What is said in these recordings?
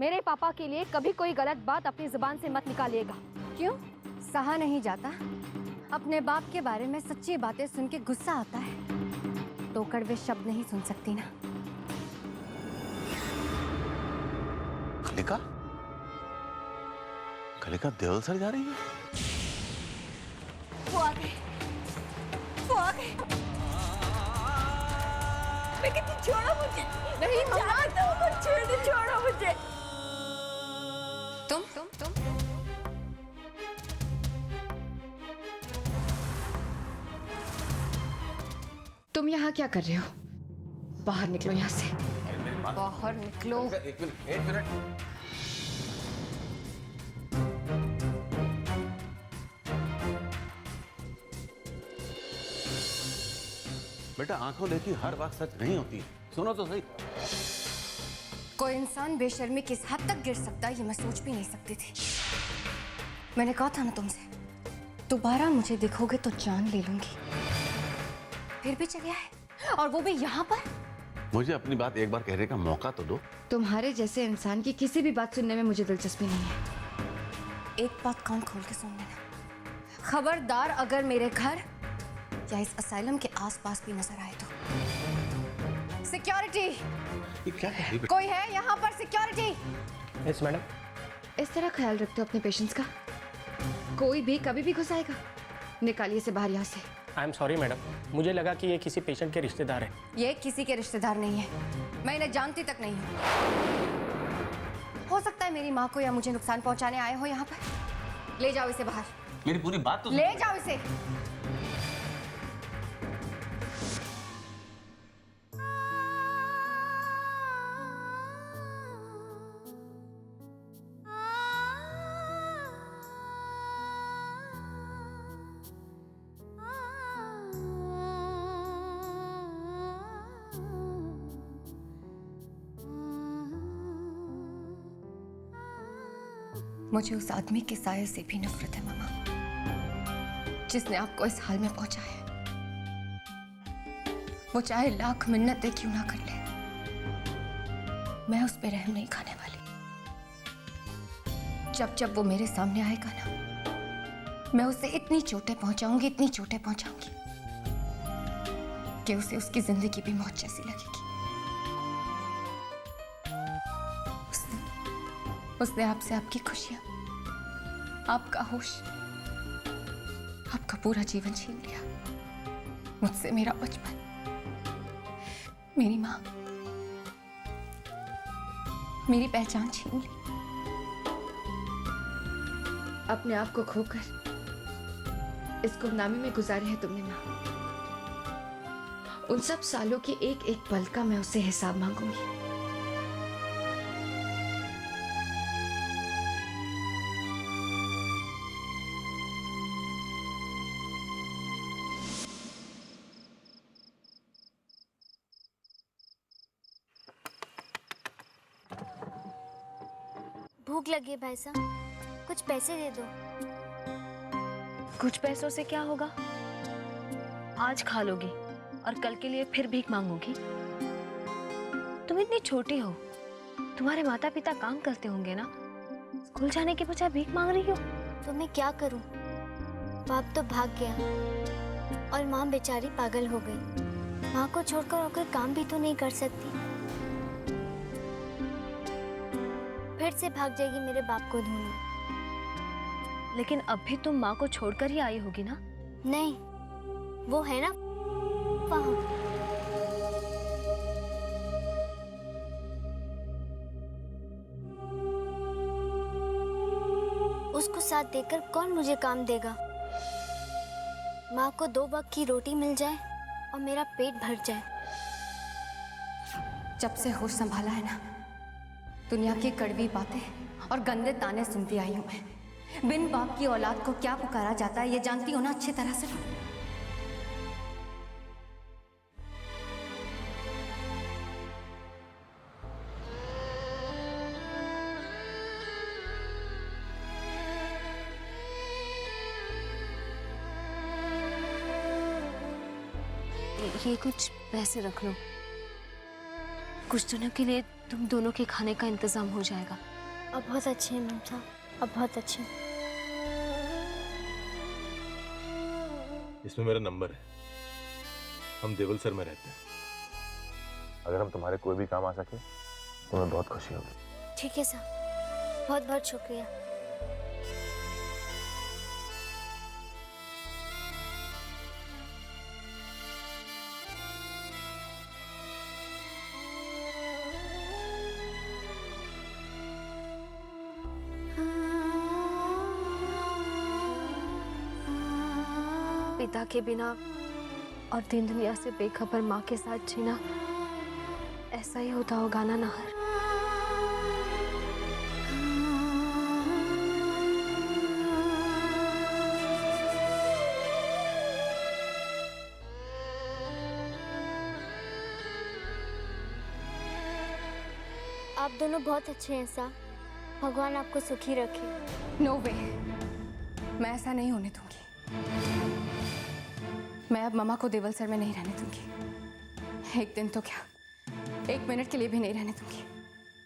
मेरे पापा के लिए कभी कोई गलत बात अपनी जुबान से मत निकालिएगा। क्यों? सहा नहीं जाता? अपने बाप के बारे में सच्ची बातें सुन के गुस्सा आता है तो कड़वे शब्द नहीं सुन सकती ना। कलिका? कलिका देवल सर जा रही है? वो आ गए, वो आ गए। मैं कहती छोड़ो मुझे। नहीं मम्मा, छोड़ो मुझे। तुम तुम यहाँ क्या कर रहे हो? बाहर निकलो यहाँ से। बाहर निकलो। एक मिनट। बेटा, आंखों देखी हर बात सच नहीं होती। सुनो तो सही। कोई इंसान बेशर्मी किस हद तक गिर सकता है ये मैं सोच भी नहीं सकती थी। मैंने कहा था ना तुमसे, दोबारा मुझे देखोगे तो जान ले लूंगी। फिर भी चले आए, और वो भी यहाँ पर। मुझे अपनी बात एक बार कहने का मौका तो दो। तुम्हारे जैसे इंसान की किसी भी बात सुनने में मुझे दिलचस्पी नहीं है। एक बात कान खोल के सुन लेना, खबरदार अगर मेरे घर या इस असाइलम के आसपास भी नजर आए तो। सिक्योरिटी, ये क्या है? कोई है यहाँ पर? सिक्योरिटी। Yes madam. इस तरह ख्याल रखते हो अपने पेशेंट्स का? कोई भी कभी भी घुस आएगा। निकालिए इसे बाहर यहाँ से। आई एम सॉरी मैडम, मुझे लगा कि ये किसी पेशेंट के रिश्तेदार है। ये किसी के रिश्तेदार नहीं है, मैं इन्हें जानती तक नहीं हूँ। हो सकता है मेरी माँ को या मुझे नुकसान पहुंचाने आए हो यहाँ पर। ले जाओ इसे बाहर। मेरी पूरी बात तो ले जाओ इसे। मुझे उस आदमी के साये से भी नफरत है मामा, जिसने आपको इस हाल में पहुंचा है। वो चाहे लाख मिन्नतें क्यों ना कर ले, मैं उस पे रहम नहीं खाने वाली। जब जब वो मेरे सामने आएगा ना, मैं उसे इतनी चोटें पहुंचाऊंगी, इतनी चोटें पहुंचाऊंगी कि उसे उसकी जिंदगी भी मौत जैसी लगेगी। उसने आपसे आपकी खुशियां, आपका होश, आपका पूरा जीवन छीन लिया। मुझसे मेरा बचपन, मेरी माँ, मेरी पहचान छीन ली। अपने आप को खोकर इस गुमनामी में गुजारे है तुमने माँ। उन सब सालों की एक एक पल का मैं उससे हिसाब मांगूंगी। भूख लगी है भाई साहब, कुछ पैसे दे दो। कुछ पैसों से क्या होगा? आज खा लोगी और कल के लिए फिर भीख मांगोगी। तुम इतनी छोटी हो, तुम्हारे माता पिता काम करते होंगे ना, स्कूल जाने के बजाय भीख मांग रही हो। तो मैं क्या करूं? बाप तो भाग गया और माँ बेचारी पागल हो गई। माँ को छोड़कर होकर काम भी तो नहीं कर सकती। फिर से भाग जाएगी मेरे बाप को ढूंढने। लेकिन अब भी तुम माँ को छोड़कर ही आई होगी ना? नहीं, वो है ना वहाँ। उसको साथ देकर कौन मुझे काम देगा? माँ को 2 वक्त की रोटी मिल जाए और मेरा पेट भर जाए। जब से होश संभाला है ना, दुनिया की कड़वी बातें और गंदे ताने सुनती आई हूं मैं। बिन बाप की औलाद को क्या पुकारा जाता है ये जानती हो ना अच्छी तरह से। ये कुछ पैसे रख लो, कुछ दिनों के लिए तुम दोनों के खाने का इंतजाम हो जाएगा। अब बहुत अच्छे हैं मैम साहब, अब बहुत अच्छे हैं। इसमें मेरा नंबर है। हम देवल सर में रहते हैं। अगर हम तुम्हारे कोई भी काम आ सके तो हमें बहुत खुशी होगी। ठीक है साहब, बहुत बहुत शुक्रिया। पिता के बिना और दिन दुनिया से बेखबर माँ के साथ जीना, ऐसा ही होता होगा ना नाहर? आप दोनों बहुत अच्छे हैं साहब, भगवान आपको सुखी रखे। नो वे, मैं ऐसा नहीं होने दूंगी। मैं अब ममा को देवल सर में नहीं रहने दूंगी। एक दिन तो क्या, 1 मिनट के लिए भी नहीं रहने दूंगी।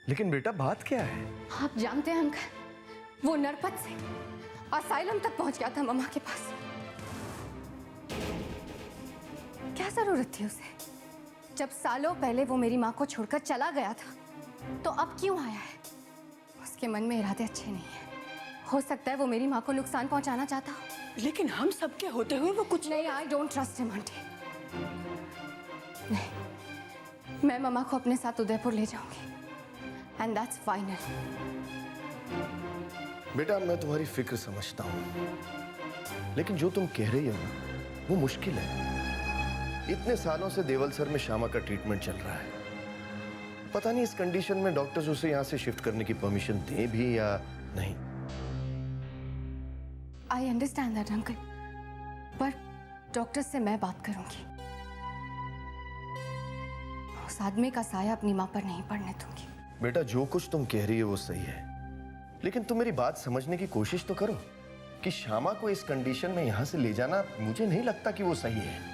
लेकिन बेटा बात क्या है? आप जानते हैं अंकल, वो नरपत से असाइलम तक पहुंच गया था ममा के पास। क्या जरूरत थी उसे? जब सालों पहले वो मेरी माँ को छोड़कर चला गया था, तो अब क्यों आया है? उसके मन में इरादे अच्छे नहीं है। हो सकता है वो मेरी माँ को नुकसान पहुंचाना चाहता हो। लेकिन हम सबके होते हुए वो कुछ नहीं, I don't trust him aunty. नहीं, मैं ममा को अपने साथ उदयपुर ले जाऊंगी, एंड दैट्स फाइनल। बेटा मैं तुम्हारी फिक्र समझता हूँ, लेकिन जो तुम कह रही हो ना वो मुश्किल है। इतने सालों से देवल सर में श्यामा का ट्रीटमेंट चल रहा है। पता नहीं इस कंडीशन में डॉक्टर्स उसे यहाँ से शिफ्ट करने की परमिशन दें भी या नहीं। आई अंडरस्टैंड दैट अंकल, पर डॉक्टर से मैं बात करूंगी। उस आदमी का साया अपनी माँ पर नहीं पड़ने दूंगी। बेटा जो कुछ तुम कह रही हो वो सही है, लेकिन तुम मेरी बात समझने की कोशिश तो करो कि श्यामा को इस कंडीशन में यहाँ से ले जाना मुझे नहीं लगता कि वो सही है।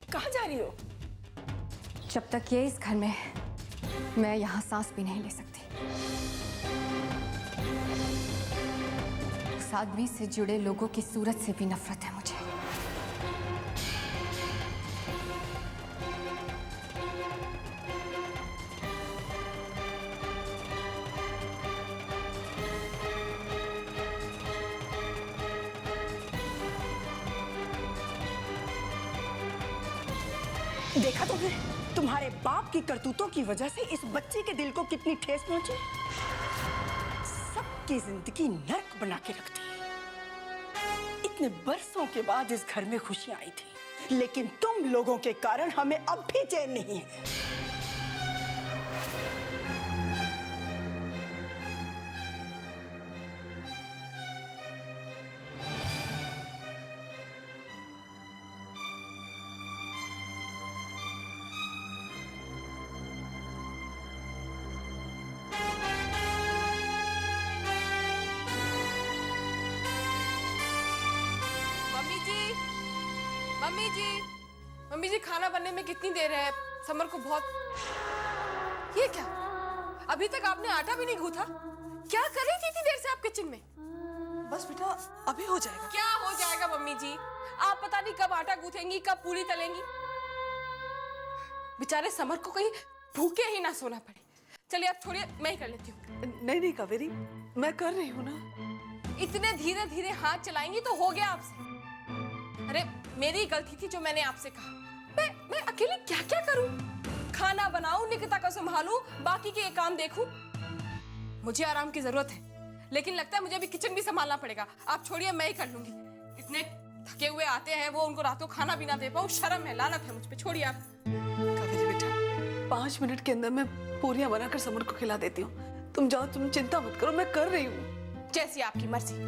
कहाँ जा रही हो? जब तक ये इस घर में है, मैं यहाँ सांस भी नहीं ले सकती। उस आदमी से जुड़े लोगों की सूरत से भी नफरत है मुझे। देखा तुमने, तुम्हारे बाप की करतूतों की वजह से इस बच्चे के दिल को कितनी ठेस पहुंची। सबकी जिंदगी नर्क बना के रखती है। इतने बरसों के बाद इस घर में खुशियां आई थी, लेकिन तुम लोगों के कारण हमें अब भी चैन नहीं है। मम्मी जी खाना बनने में कितनी देर है? समर को बहुत। ये क्या, अभी तक आपने आटा भी नहीं गूंथा? क्या कर रही थी इतनी देर से आप किचन में? बस बेटा अभी हो जाएगा। क्या हो जाएगा मम्मी जी? आप पता नहीं कब आटा गूंथेंगी, कब पूरी तलेंगी। बेचारे समर को कहीं भूखे ही ना सोना पड़े। चलिए आप छोड़िए, मैं ही कर लेती हूँ। नहीं कावेरी, मैं कर रही हूँ ना। इतने धीरे धीरे हाथ चलाएंगी तो हो गया आपसे। अरे मेरी गलती थी जो मैंने आपसे कहा। मैं अकेली क्या क्या करूं? खाना बनाऊं, निकिता को संभालूं, बाकी के काम देखूं। मुझे आराम की जरूरत है, लेकिन लगता है मुझे अभी किचन भी संभालना पड़ेगा। आप छोड़िए, मैं ही कर लूंगी। इतने थके हुए आते हैं वो, उनको रातों खाना भी ना दे पाऊं, शर्म है, लानत है मुझ पे। छोड़िए आप। कावेरी बेटा, 5 मिनट के अंदर मैं पूरियां बनाकर समर को खिला देती हूँ। तुम जाओ, तुम चिंता मत करो, मैं कर रही हूँ। जैसी आपकी मर्जी।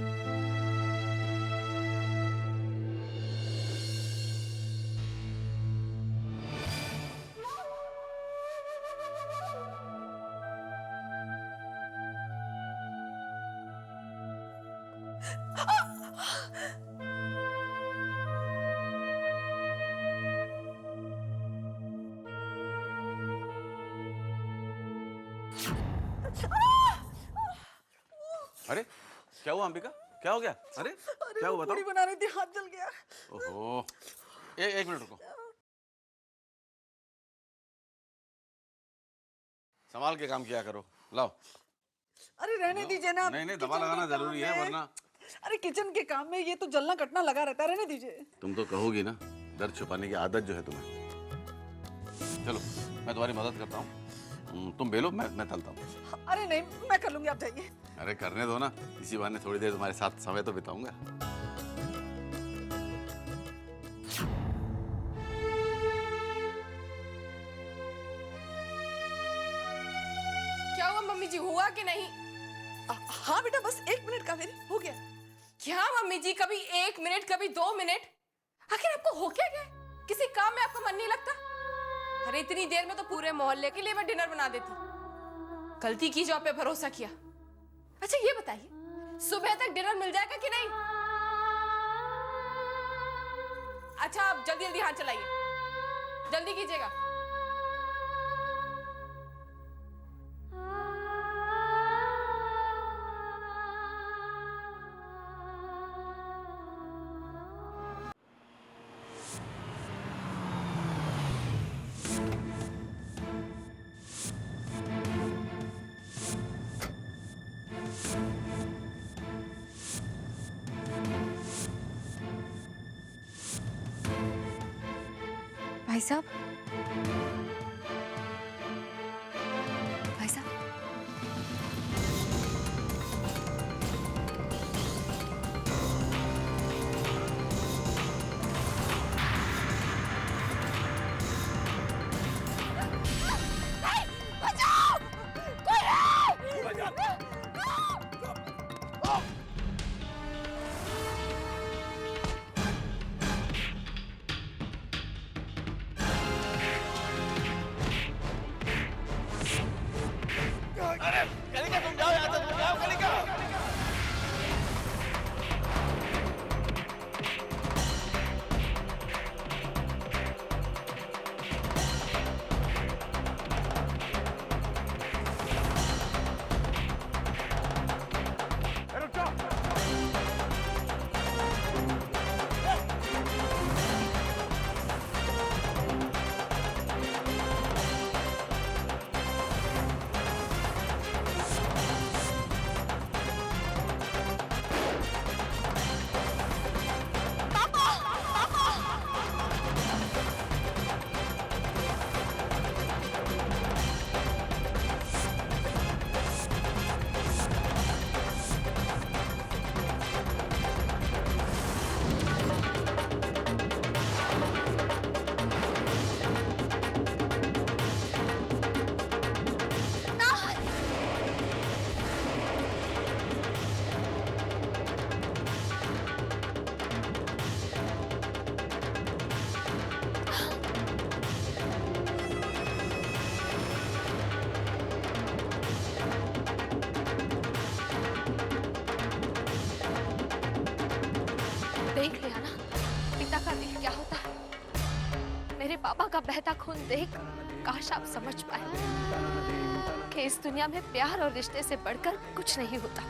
अरे क्या हुआ अंबिका, क्या हो गया? अरे क्या हुआ बताओ? पूरी बना रही थी, हाथ जल गया। ओहो, एक मिनट रुको, संभाल के काम किया करो। लाओ। अरे रहने दीजिए ना। नहीं दवा लगाना जरूरी है वरना। अरे किचन के काम में ये तो जलना कटना लगा रहता है, रहने दीजिए। तुम तो कहोगी ना, दर्द छुपाने की आदत जो है तुम्हें। चलो मैं तुम्हारी मदद करता हूँ, तुम बेलो, मैं तलता हूँ। अरे नहीं, मैं कर लूंगी, आप जाइए। अरे करने दो ना, इसी बहाने थोड़ी देर तुम्हारे साथ समय तो बिताऊंगा। क्या हुआ मम्मी जी, हुआ कि नहीं? हाँ बेटा, बस 1 मिनट का मेरी हो गया। क्या मम्मी जी, कभी 1 मिनट कभी 2 मिनट, आखिर आपको हो क्या गया? किसी काम में आपका मन नहीं लगता? अरे इतनी देर में तो पूरे मोहल्ले के लिए मैं डिनर बना देती। गलती की जो आप पे भरोसा किया। अच्छा ये बताइए, सुबह तक डिनर मिल जाएगा कि नहीं? अच्छा आप जल्दी जल्दी हाथ चलाइए, जल्दी कीजिएगा। भाई साहब, भाई साहब, देख लिया ना पिता का दिल क्या होता है। मेरे पापा का बहता खून देख काश आप समझ पाए कि इस दुनिया में प्यार और रिश्ते से बढ़कर कुछ नहीं होता।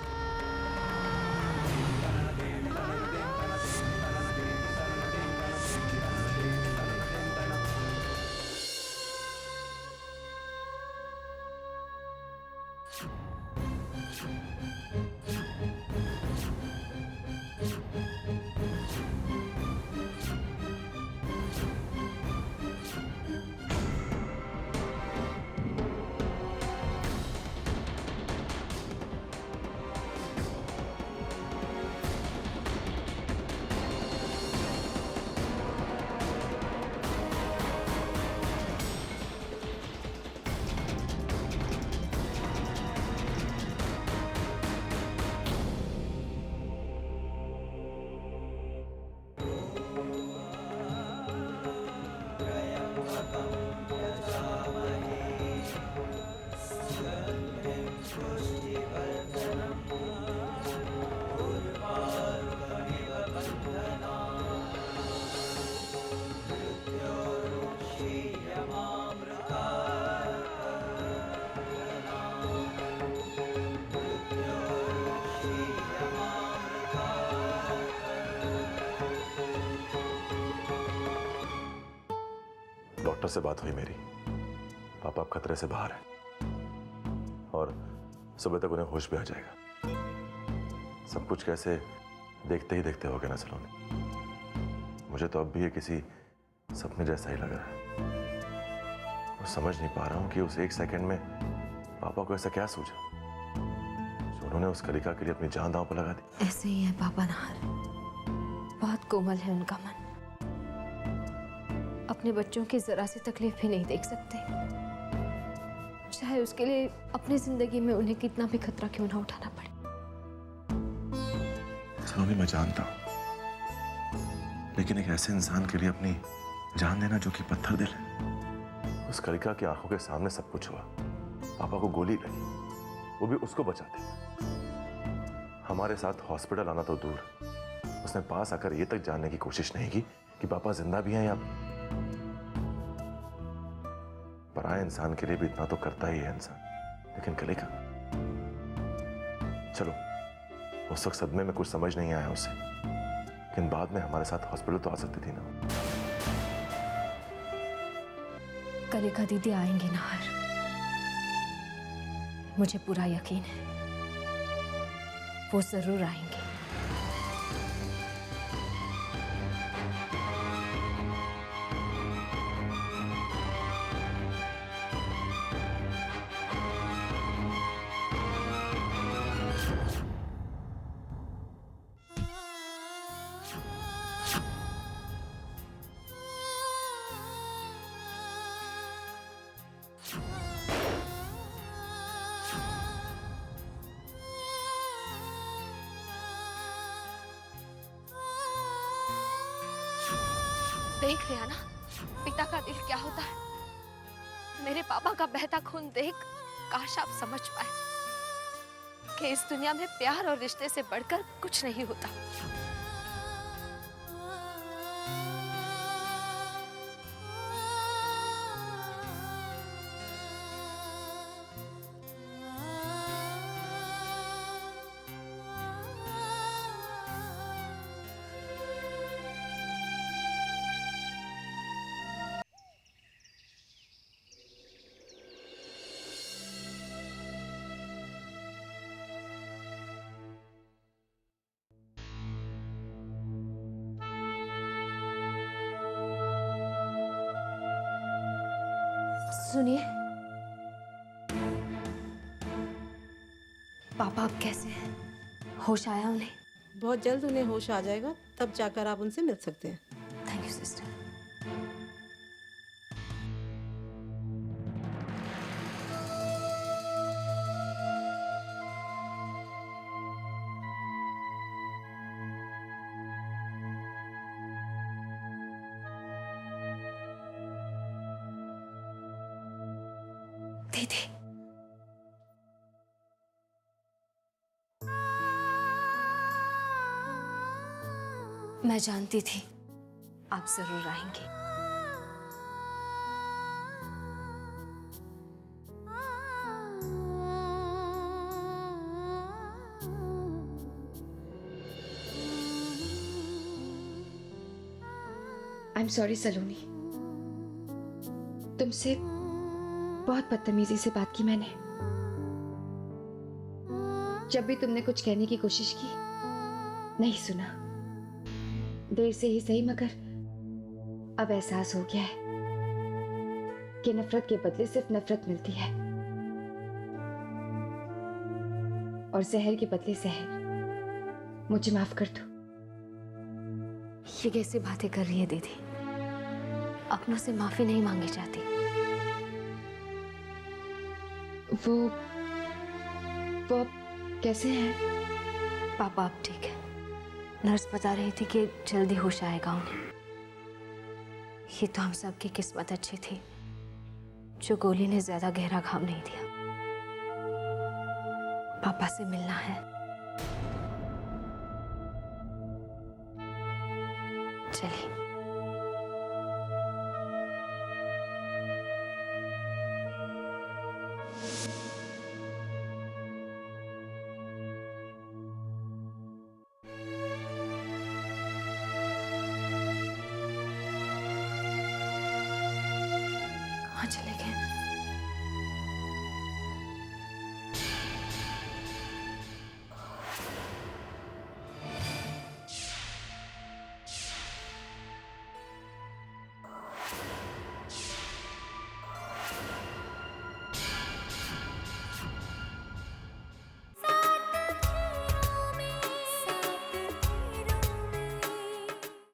डॉक्टर से बात हुई मेरी। पापा अब खतरे से बाहर है और सुबह तक उन्हें होश भी आ जाएगा। सब कुछ कैसे देखते ही देखते हो गया ना सलोनी। मुझे तो अब भी ये किसी सपने जैसा ही लग रहा है और समझ नहीं पा रहा हूं कि उस एक सेकंड में पापा को ऐसा क्या सूझा जो उन्होंने उस कलिका के लिए अपनी जान दांव पर लगा दी। ऐसे ही है पापा नाहर, बहुत कोमल है उनका मन, अपने बच्चों की जरा सी तकलीफ भी नहीं देख सकते, चाहे उसके लिए अपनी जिंदगी में उन्हें कितना भी खतरा क्यों ना उठाना पड़े। सलोनी मैं जानता हूं, लेकिन एक ऐसे इंसान के लिए अपनी जान देना जो कि पत्थर दिल है। उस कलिका की आंखों के सामने सब कुछ हुआ, पापा को गोली लगी, वो भी उसको बचाते। हमारे साथ हॉस्पिटल आना तो दूर, उसने पास आकर ये तक जानने की कोशिश नहीं की कि पापा जिंदा भी हैं या। पराये इंसान के लिए भी इतना तो करता ही है इंसान, लेकिन कलिका, चलो उस वक्त सदमे में कुछ समझ नहीं आया उसे, लेकिन बाद में हमारे साथ हॉस्पिटल तो आ सकती थी ना। कलिका दीदी आएंगी नाहर, मुझे पूरा यकीन है वो जरूर आएंगे। देख लिया ना पिता का दिल क्या होता है। मेरे पापा का बहता खून देख काश आप समझ पाए कि इस दुनिया में प्यार और रिश्ते से बढ़कर कुछ नहीं होता। सुनिए, पापा अब कैसे हैं? होश आया उन्हें? बहुत जल्द उन्हें होश आ जाएगा, तब जाकर आप उनसे मिल सकते हैं। Thank you sister. दीदी, मैं जानती थी आप जरूर आएंगे। आई एम सॉरी सलोनी, तुमसे बहुत बदतमीजी से बात की मैंने। जब भी तुमने कुछ कहने की कोशिश की, नहीं सुना। देर से ही सही, मगर अब एहसास हो गया है कि नफरत के बदले सिर्फ नफरत मिलती है और जहर के बदले जहर। मुझे माफ कर दो। ये कैसी बातें कर रही है दीदी? अपनों से माफी नहीं मांगी जाती। वो अब कैसे हैं? पापा अब ठीक है। नर्स बता रही थी कि जल्दी होश आएगा उन्हें। ये तो हम सबकी किस्मत अच्छी थी जो गोली ने ज्यादा गहरा घाव नहीं दिया। पापा से मिलना है। चलिए।